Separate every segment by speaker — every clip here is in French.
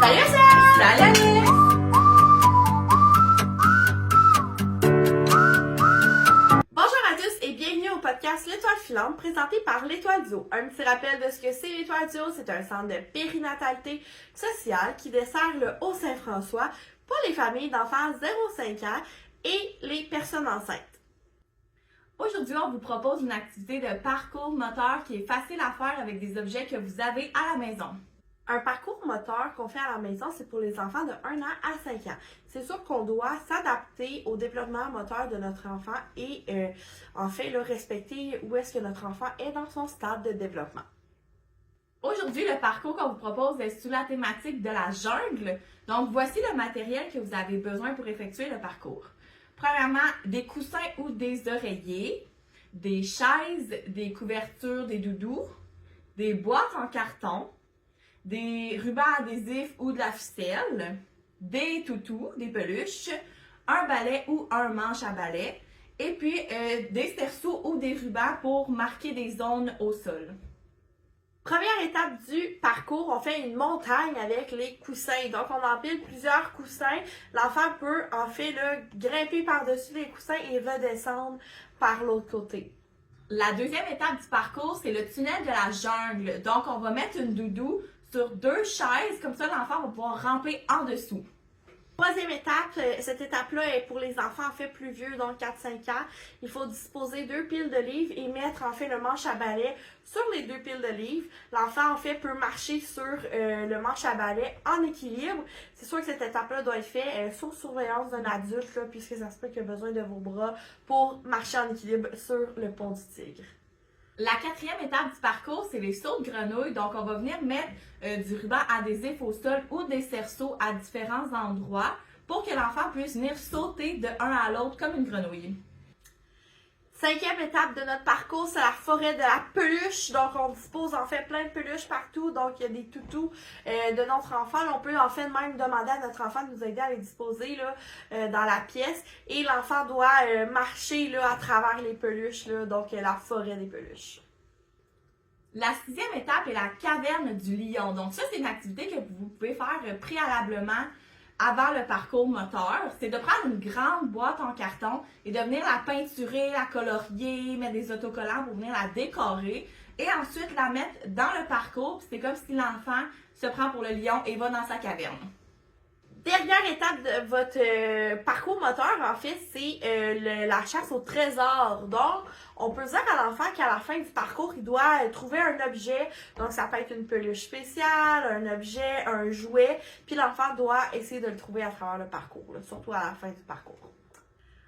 Speaker 1: Salut Sam!
Speaker 2: Salut Alex!
Speaker 1: Bonjour à tous et bienvenue au podcast L'Étoile filante présenté par l'Étoile du Haut. Un petit rappel de ce que c'est l'Étoile du Haut, c'est un centre de périnatalité sociale qui dessert le Haut-Saint-François pour les familles d'enfants 0-5 ans et les personnes enceintes.
Speaker 2: Aujourd'hui, on vous propose une activité de parcours moteur qui est facile à faire avec des objets que vous avez à la maison.
Speaker 1: Un parcours moteur qu'on fait à la maison, c'est pour les enfants de 1 an à 5 ans. C'est sûr qu'on doit s'adapter au développement moteur de notre enfant et respecter où est-ce que notre enfant est dans son stade de développement.
Speaker 2: Aujourd'hui, le parcours qu'on vous propose est sous la thématique de la jungle. Donc, voici le matériel que vous avez besoin pour effectuer le parcours. Premièrement, des coussins ou des oreillers, des chaises, des couvertures, des doudous, des boîtes en carton, des rubans adhésifs ou de la ficelle, des toutous, des peluches, un balai ou un manche à balai, et puis des cerceaux ou des rubans pour marquer des zones au sol.
Speaker 1: Première étape du parcours, on fait une montagne avec les coussins. Donc, on empile plusieurs coussins. L'enfant peut, grimper par-dessus les coussins et redescendre par l'autre côté.
Speaker 2: La deuxième étape du parcours, c'est le tunnel de la jungle. Donc, on va mettre une doudou sur 2 chaises, comme ça l'enfant va pouvoir ramper en dessous.
Speaker 1: Troisième étape, cette étape-là est pour les enfants plus vieux, donc 4-5 ans. Il faut disposer 2 piles de livres et mettre le manche à balai sur les 2 piles de livres. L'enfant peut marcher sur le manche à balai en équilibre. C'est sûr que cette étape-là doit être faite sous surveillance d'un adulte, puisque ça se peut qu'il a besoin de vos bras pour marcher en équilibre sur le pont du tigre.
Speaker 2: La quatrième étape du parcours, c'est les sauts de grenouille. Donc, on va venir mettre du ruban adhésif au sol ou des cerceaux à différents endroits pour que l'enfant puisse venir sauter de un à l'autre comme une grenouille.
Speaker 1: Cinquième étape de notre parcours, c'est la forêt de la peluche. Donc, on dispose plein de peluches partout. Donc, il y a des toutous de notre enfant. On peut même demander à notre enfant de nous aider à les disposer dans la pièce. Et l'enfant doit marcher à travers les peluches, donc la forêt des peluches.
Speaker 2: La 6e étape est la caverne du lion. Donc, ça, c'est une activité que vous pouvez faire préalablement avant le parcours moteur. C'est de prendre une grande boîte en carton et de venir la peinturer, la colorier, mettre des autocollants pour venir la décorer et ensuite la mettre dans le parcours. C'est comme si l'enfant se prend pour le lion et va dans sa caverne.
Speaker 1: Dernière étape de votre parcours moteur, c'est la chasse au trésor. Donc, on peut dire à l'enfant qu'à la fin du parcours, il doit trouver un objet. Donc, ça peut être une peluche spéciale, un objet, un jouet. Puis l'enfant doit essayer de le trouver à travers le parcours, surtout à la fin du parcours.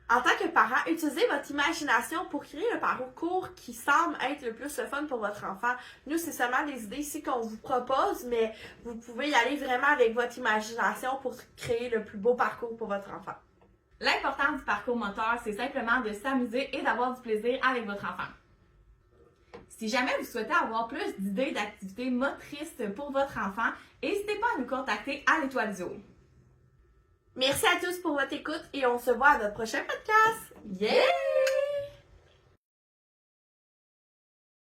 Speaker 1: En tant que parent, utilisez votre imagination pour créer le parcours qui semble être le plus le fun pour votre enfant. Nous, c'est seulement des idées ici qu'on vous propose, mais vous pouvez y aller vraiment avec votre imagination pour créer le plus beau parcours pour votre enfant.
Speaker 2: L'important du parcours moteur, c'est simplement de s'amuser et d'avoir du plaisir avec votre enfant. Si jamais vous souhaitez avoir plus d'idées d'activités motrices pour votre enfant, n'hésitez pas à nous contacter à l'Étoile du Haut.
Speaker 1: Merci à tous pour votre écoute et on se voit à notre prochain podcast.
Speaker 2: Yeah!